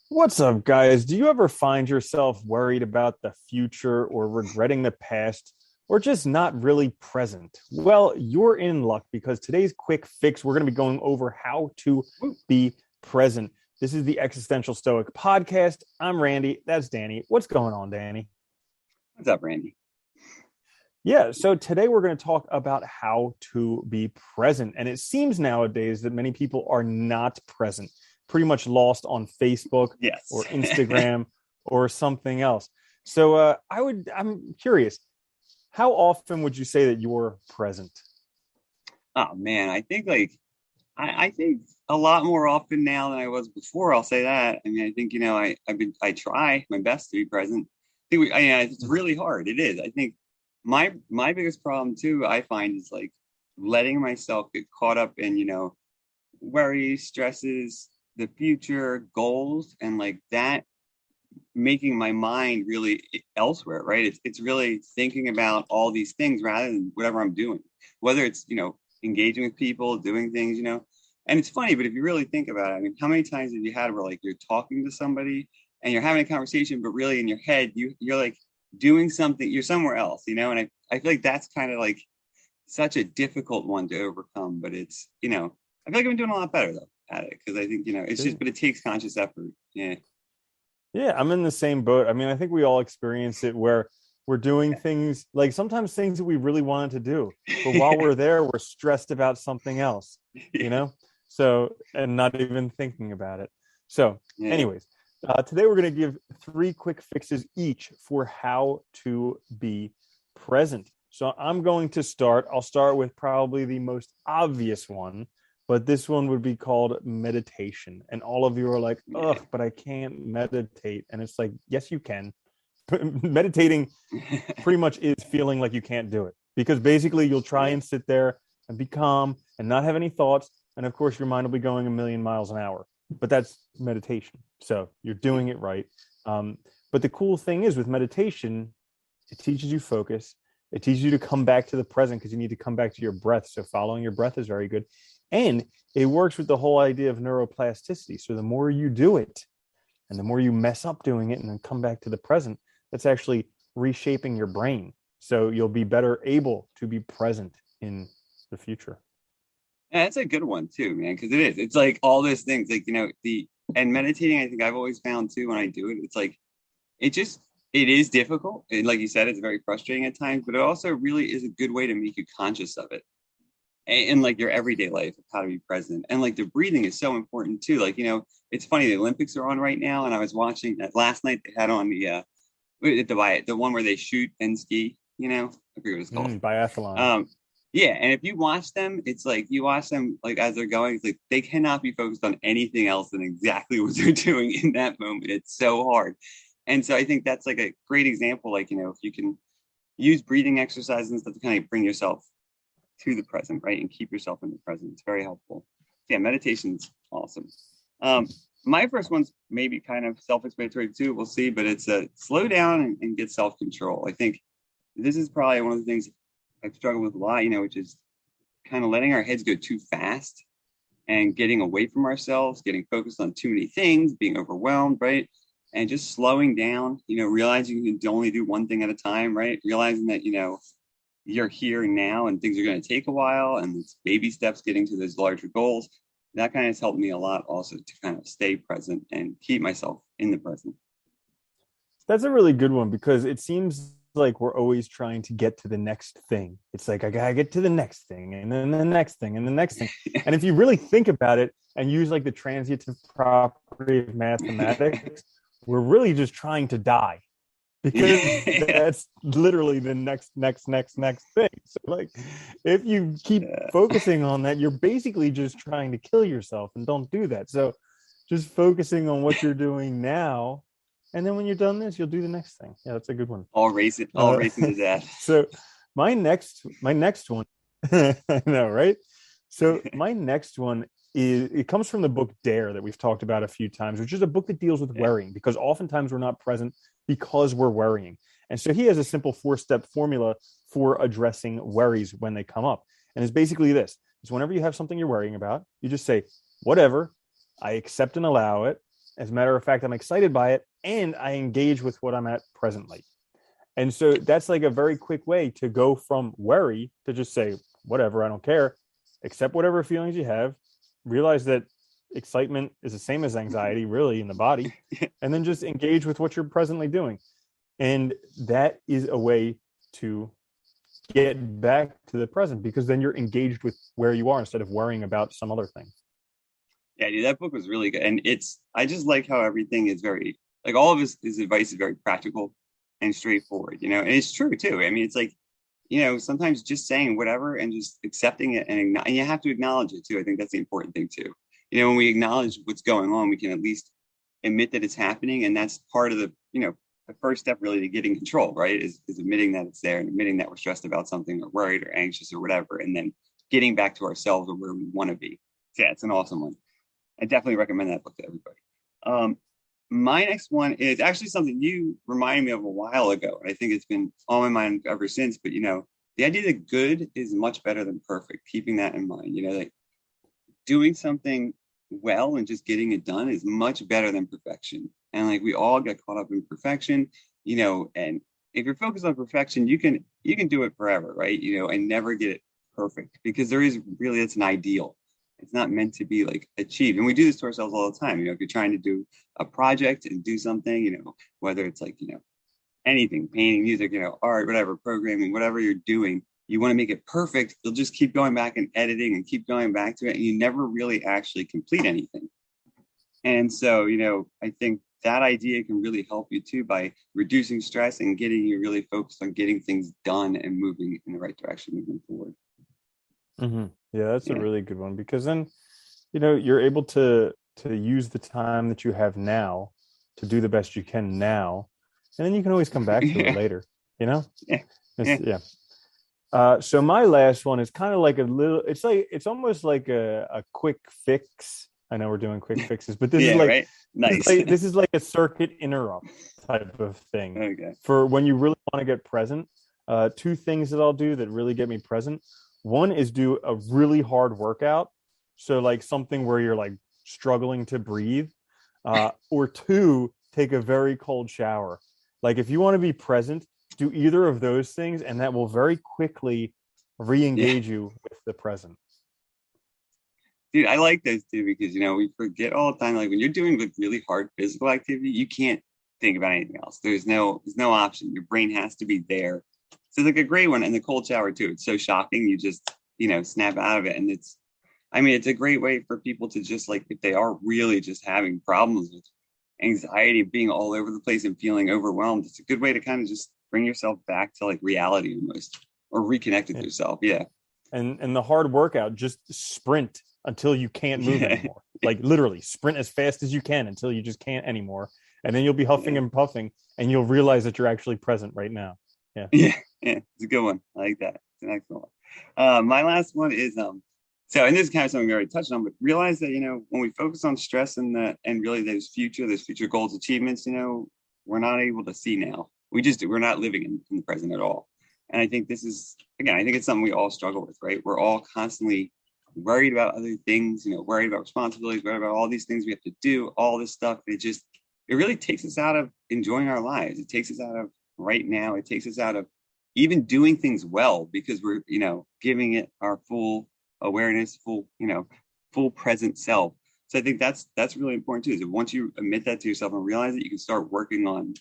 What's up, guys? Do you ever find yourself worried about the future or regretting the past or just not really present? Well, you're in luck because today's quick fix, we're going to be going over how to Woo. be present. This is the Existential Stoic podcast. I'm Randy. That's Danny. What's going on, Danny? What's up, Randy? Yeah, so today we're going to talk about how to be present. And it seems nowadays that many people are not present, pretty much lost on Facebook Yes. or Instagram or something else. So I'm curious, how often would you say that you're present? Oh man, I think I think a lot more often now than I was before. I'll say that. I mean, I think I try my best to be present. It's really hard. It is. I think my biggest problem too, I find, is like letting myself get caught up in worries, stresses, the future, goals, and like that making my mind really elsewhere, right? It's really thinking about all these things rather than whatever I'm doing, whether it's engaging with people, doing things, And it's funny, but if you really think about it, I mean, how many times have you had where like you're talking to somebody and you're having a conversation, but really in your head you're like doing something, you're somewhere else, And I feel like that's kind of like such a difficult one to overcome, but I feel like I'm doing a lot better though at it because I think it's just, but it takes conscious effort. Yeah. Yeah, I'm in the same boat. I mean, I think we all experience it where we're doing things like sometimes things that we really wanted to do, but while we're there, we're stressed about something else, you Yeah. know? So, and not even thinking about it. So, Yeah. anyways, today we're going to give three quick fixes each for how to be present. So, I'm going to start. I'll start with probably the most obvious one, but this one would be called meditation. And all of you are like, Yeah. ugh, but I can't meditate. And it's like, yes, you can. Meditating pretty much is feeling like you can't do it because basically you'll try Yeah. and sit there and be calm and not have any thoughts. And of course, your mind will be going a million miles an hour, but that's meditation. So you're doing it right. But the cool thing is with meditation, it teaches you focus. It teaches you to come back to the present because you need to come back to your breath. So following your breath is very good. And it works with the whole idea of neuroplasticity. So the more you do it and the more you mess up doing it and then come back to the present, that's actually reshaping your brain. So you'll be better able to be present in the future. Yeah, that's a good one too, man, because it is. It's like all those things, like the and meditating. I think I've always found too when I do it, it's like it just it is difficult, and like you said, it's very frustrating at times. But it also really is a good way to make you conscious of it in like your everyday life of how to be present. And like the breathing is so important too. Like it's funny, the Olympics are on right now, and I was watching that last night. They had on the one where they shoot and ski. I forget what it's called. Biathlon. Um, yeah, and if you watch them, it's like you watch them like as they're going, it's like they cannot be focused on anything else than exactly what they're doing in that moment. It's so hard. And so I think that's like a great example, like, if you can use breathing exercises and stuff to kind of bring yourself to the present, right? And keep yourself in the present. It's very helpful. Yeah, meditation's awesome. Um, my first one's maybe kind of self-explanatory too. We'll see, but it's a slow down and get self-control. I think this is probably one of the things I've struggled with a lot, which is kind of letting our heads go too fast and getting away from ourselves, getting focused on too many things, being overwhelmed, right? And just slowing down, realizing you can only do one thing at a time, right? Realizing that, you're here now and things are going to take a while and it's baby steps getting to those larger goals. That kind of has helped me a lot also to kind of stay present and keep myself in the present. That's a really good one because it seems like we're always trying to get to the next thing. It's like I gotta get to the next thing and then the next thing and the next thing. And if you really think about it and use like the transitive property of mathematics, we're really just trying to die because Yeah. that's literally the next thing. So like if you keep Yeah. focusing on that, you're basically just trying to kill yourself and don't do that. So just focusing on what you're doing now and then when you're done this, you'll do the next thing. Yeah, that's a good one. All Uh, racing to death. so my next one, I know, right? So my next one is it comes from the book Dare that we've talked about a few times, which is a book that deals with Yeah. worrying because oftentimes we're not present because we're worrying. And so he has a simple 4-step formula for addressing worries when they come up. And it's basically this. It's whenever you have something you're worrying about, you just say, whatever, I accept and allow it. As a matter of fact, I'm excited by it, and I engage with what I'm at presently. And so that's like a very quick way to go from worry to just say, whatever, I don't care, accept whatever feelings you have, realize that excitement is the same as anxiety, really, in the body, and then just engage with what you're presently doing. And that is a way to get back to the present, because then you're engaged with where you are instead of worrying about some other thing. Yeah, dude, that book was really good. And I just like how everything is very, like all of his advice is very practical and straightforward, and it's true too. I mean, it's like, sometimes just saying whatever and just accepting it and you have to acknowledge it too. I think that's the important thing too. When we acknowledge what's going on, we can at least admit that it's happening. And that's part of the first step really to getting control, right? Is admitting that it's there and admitting that we're stressed about something or worried or anxious or whatever. And then getting back to ourselves or where we want to be. So yeah, it's an awesome one. I definitely recommend that book to everybody. My next one is actually something you reminded me of a while ago, and I think it's been on my mind ever since. But the idea that good is much better than perfect. Keeping that in mind, like doing something well and just getting it done is much better than perfection. And like we all get caught up in perfection, and if you're focused on perfection, you can do it forever, right? And never get it perfect, because it's an ideal. It's not meant to be like achieved. And we do this to ourselves all the time. If you're trying to do a project and do something, whether it's like, anything, painting, music, art, whatever, programming, whatever you're doing, you want to make it perfect. You'll just keep going back and editing and keep going back to it. And you never really actually complete anything. And so, I think that idea can really help you too by reducing stress and getting you really focused on getting things done and moving in the right direction, moving forward. Mm-hmm. Yeah, that's a really good one, because then, you're able to use the time that you have now to do the best you can now, and then you can always come back to it later. Yeah. So my last one is kind of like it's almost like a quick fix. I know we're doing quick fixes, but this is like, right? Nice. This is like a circuit interrupt type of thing. Okay. For when you really want to get present. Two things that I'll do that really get me present. One is do a really hard workout. So like something where you're like struggling to breathe. Or two, take a very cold shower. Like if you want to be present, do either of those things, and that will very quickly re-engage you with the present. Dude, I like those too, because we forget all the time. Like when you're doing like really hard physical activity, you can't think about anything else. There's no option. Your brain has to be there. So it's like a great one. And the cold shower too. It's so shocking. You just, snap out of it. And it's a great way for people to just like, if they are really just having problems with anxiety, being all over the place and feeling overwhelmed, it's a good way to kind of just bring yourself back to like reality almost, or reconnect with yourself. Yeah. And the hard workout, just sprint until you can't move anymore. Like literally sprint as fast as you can until you just can't anymore. And then you'll be huffing and puffing, and you'll realize that you're actually present right now. Yeah. It's a good one. I like that. It's an excellent one. My last one is so, and this is kind of something we already touched on, but realize that when we focus on stress and really those future goals, achievements, we're not able to see now. We're not living in the present at all. And I think this is, again, I think it's something we all struggle with, right? We're all constantly worried about other things, worried about responsibilities, worried about all these things we have to do, all this stuff. It really takes us out of enjoying our lives. It takes us out of right now. It takes us out of even doing things well, because we're, giving it our full awareness, full present self. So I think that's really important too, is that once you admit that to yourself and realize it, you can start working on,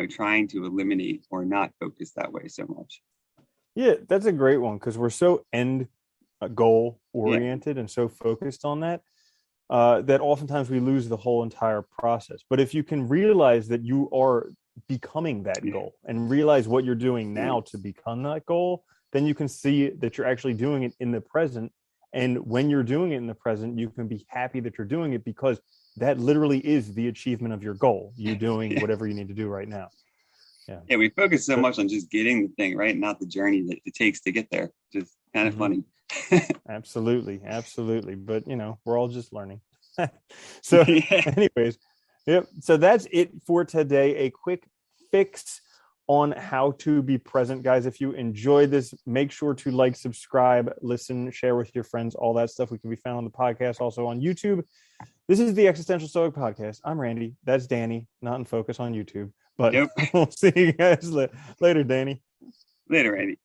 trying to eliminate or not focus that way so much. Yeah, that's a great one, because we're so end goal oriented and so focused on that, that oftentimes we lose the whole entire process. But if you can realize that you are becoming that goal and realize what you're doing now to become that goal, then you can see that you're actually doing it in the present. And when you're doing it in the present, you can be happy that you're doing it, because that literally is the achievement of your goal. You doing whatever you need to do right now. Yeah, we focus so much on just getting the thing, right? Not the journey that it takes to get there. Just kind of funny. Absolutely. But we're all just learning. So anyways, yep. So that's it for today. A quick fix on how to be present, guys. If you enjoyed this, make sure to like, subscribe, listen, share with your friends, all that stuff. We can be found on the podcast, also on YouTube. This is the Existential Stoic Podcast. I'm Randy. That's Danny, not in focus on YouTube. But Yep. we'll see you guys later, Danny. Later, Randy.